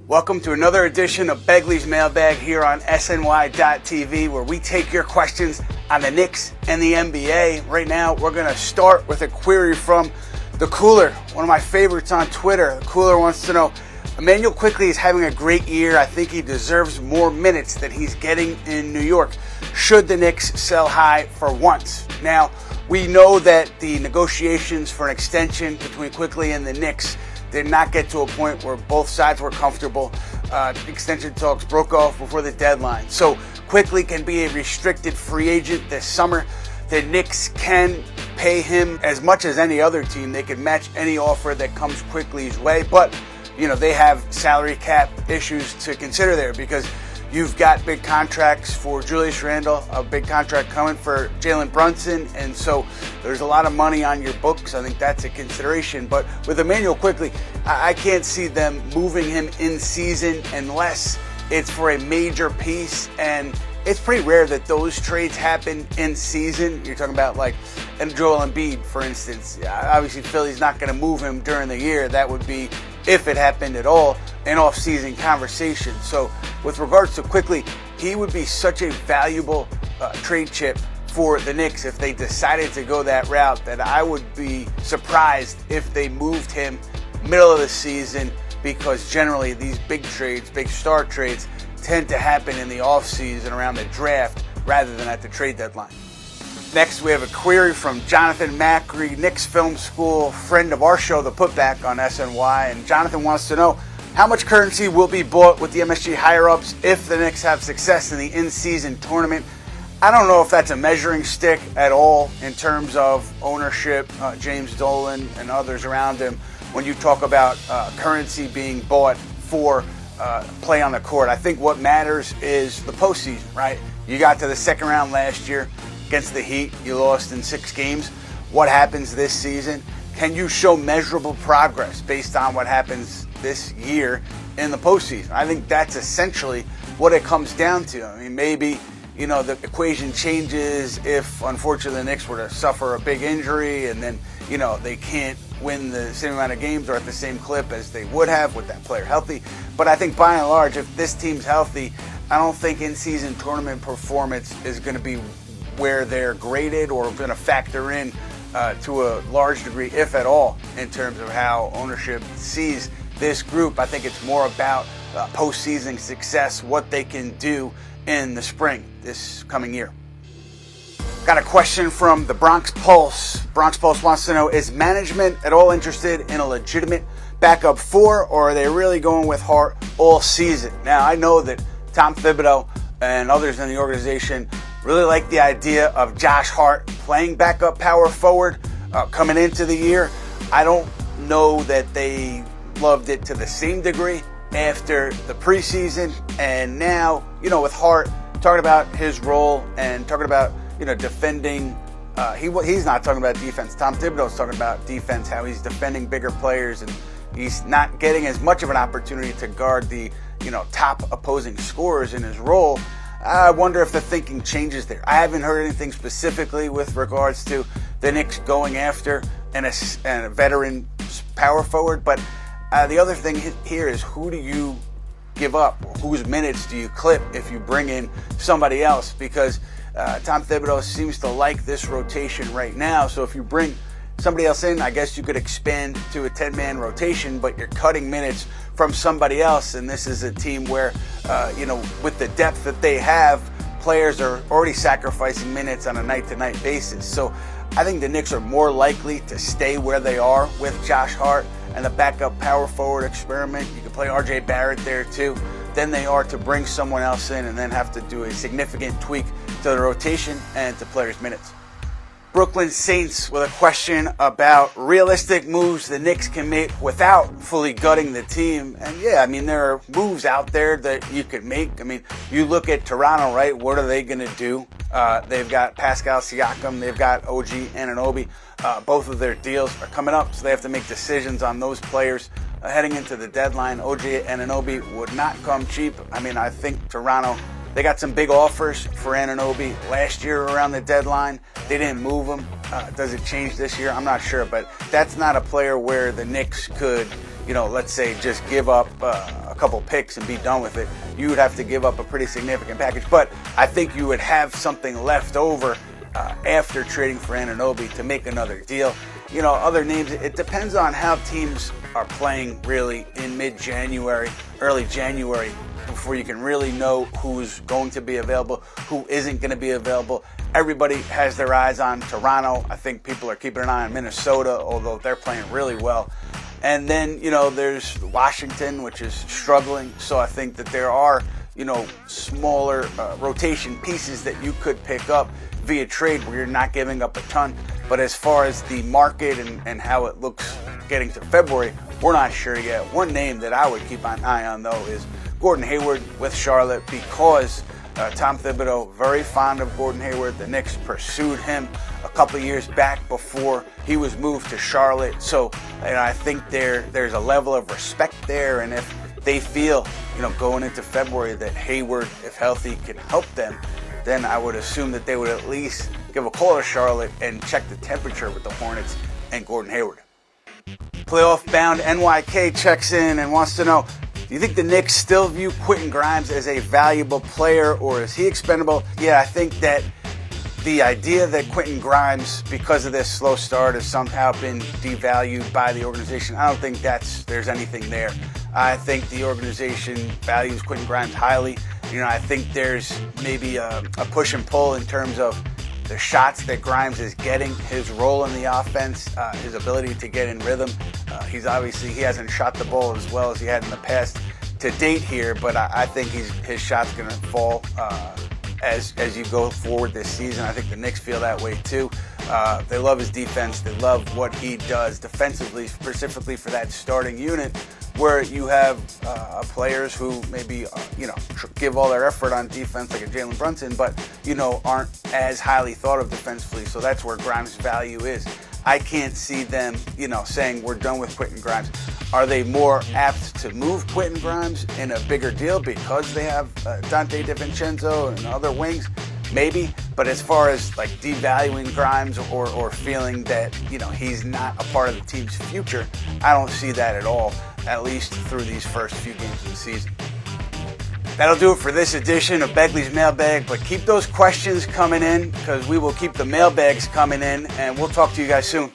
Welcome to another edition of Begley's Mailbag here on SNY.TV, where we take your questions on the Knicks and the NBA. Right now, we're going to start with a query from The Cooler, one of my favorites on Twitter. The Cooler wants to know, Emanuel Quickley is having a great year. I think he deserves more minutes than he's getting in New York. Should the Knicks sell high for once? Now, we know that the negotiations for an extension between Quickley and the Knicks did not get to a point where both sides were comfortable. Extension talks broke off before the deadline. So Quickley can be a restricted free agent this summer. The Knicks can pay him as much as any other team. They can match any offer that comes Quickley's way. But, they have salary cap issues to consider there because you've got big contracts for Julius Randle, a big contract coming for Jalen Brunson, and so there's a lot of money on your books. I think that's a consideration. But with Emanuel Quickley, I can't see them moving him in season unless it's for a major piece, and it's pretty rare that those trades happen in season. You're talking about like Joel Embiid, for instance. Obviously, Philly's not going to move him during the year. That would be, if it happened at all, an off-season conversation. So with regards to Quickley, he would be such a valuable trade chip for the Knicks if they decided to go that route, that I would be surprised if they moved him middle of the season, because generally these big trades, big star trades, tend to happen in the off-season around the draft rather than at the trade deadline. Next, we have a query from Jonathan Macri, Knicks Film School, friend of our show, The Putback on SNY. And Jonathan wants to know, how much currency will be bought with the MSG higher-ups if the Knicks have success in the in-season tournament? I don't know if that's a measuring stick at all in terms of ownership, James Dolan and others around him, when you talk about currency being bought for play on the court. I think what matters is the postseason, right? You got to the second round last year against the Heat. You lost in 6 games. What happens this season? Can you show measurable progress based on what happens this year in the postseason? I think that's essentially what it comes down to. I mean, maybe, the equation changes if, unfortunately, the Knicks were to suffer a big injury and then, they can't win the same amount of games or at the same clip as they would have with that player healthy. But I think by and large, if this team's healthy, I don't think in-season tournament performance is going to be where they're graded or going to factor in to a large degree, if at all, in terms of how ownership sees this group. I think it's more about postseason success, what they can do in the spring this coming year. Got a question from the Bronx Pulse. Bronx Pulse wants to know, is management at all interested in a legitimate backup 4, or are they really going with Hart all season? Now, I know that Tom Thibodeau and others in the organization really like the idea of Josh Hart playing backup power forward coming into the year. I don't know that they loved it to the same degree after the preseason. And now, with Hart talking about his role and talking about, defending, he's not talking about defense. Tom Thibodeau's talking about defense, how he's defending bigger players, and he's not getting as much of an opportunity to guard the, top opposing scorers in his role. I wonder if the thinking changes there. I haven't heard anything specifically with regards to the Knicks going after a veteran power forward, but the other thing here is, who do you give up? Whose minutes do you clip if you bring in somebody else? Because Tom Thibodeau seems to like this rotation right now, so if you bring somebody else in, I guess you could expand to a 10-man rotation, but you're cutting minutes from somebody else, and this is a team where, with the depth that they have, players are already sacrificing minutes on a night-to-night basis. So I think the Knicks are more likely to stay where they are with Josh Hart and the backup power forward experiment. You can play RJ Barrett there too. Than they are to bring someone else in and then have to do a significant tweak to the rotation and to players' minutes. Brooklyn Saints with a question about realistic moves the Knicks can make without fully gutting the team. And yeah, there are moves out there that you could make. You look at Toronto, right? What are they going to do? They've got Pascal Siakam. They've got OG Anunoby. Both of their deals are coming up, so they have to make decisions on those players heading into the deadline. OG Anunoby would not come cheap. I think Toronto, they got some big offers for Anunoby last year around the deadline. They didn't move him. Does it change this year? I'm not sure, but that's not a player where the Knicks could, let's say just give up a couple picks and be done with it. You would have to give up a pretty significant package, but I think you would have something left over after trading for Anunoby to make another deal. You know, other names, it depends on how teams are playing really in mid-January, early January, before you can really know who's going to be available, who isn't going to be available. Everybody has their eyes on Toronto. I think people are keeping an eye on Minnesota, although they're playing really well. And then, you know, there's Washington, which is struggling. So I think that there are, you know, smaller rotation pieces that you could pick up via trade where you're not giving up a ton. But as far as the market and how it looks getting to February, we're not sure yet. One name that I would keep an eye on, though, is Gordon Hayward with Charlotte, because Tom Thibodeau, very fond of Gordon Hayward. The Knicks pursued him a couple years back before he was moved to Charlotte. So, and I think there's a level of respect there. And if they feel, you know, going into February that Hayward, if healthy, can help them, then I would assume that they would at least give a call to Charlotte and check the temperature with the Hornets and Gordon Hayward. Playoff-bound NYK checks in and wants to know, do you think the Knicks still view Quentin Grimes as a valuable player, or is he expendable? Yeah, I think that the idea that Quentin Grimes, because of this slow start, has somehow been devalued by the organization, I don't think there's anything there. I think the organization values Quentin Grimes highly. You know, I think there's maybe a push and pull in terms of the shots that Grimes is getting, his role in the offense, his ability to get in rhythm. He hasn't shot the ball as well as he had in the past to date here, but I think his shot's going to fall as you go forward this season. I think the Knicks feel that way too. They love his defense. They love what he does defensively, specifically for that starting unit, where you have players who maybe give all their effort on defense, like a Jalen Brunson, but aren't as highly thought of defensively. So that's where Grimes' value is. I can't see them, saying we're done with Quentin Grimes. Are they more apt to move Quentin Grimes in a bigger deal because they have Dante DiVincenzo and other wings? Maybe. But as far as like devaluing Grimes or feeling that he's not a part of the team's future, I don't see that at all, at least through these first few games of the season. That'll do it for this edition of Begley's Mailbag, but keep those questions coming in because we will keep the mailbags coming in, and we'll talk to you guys soon.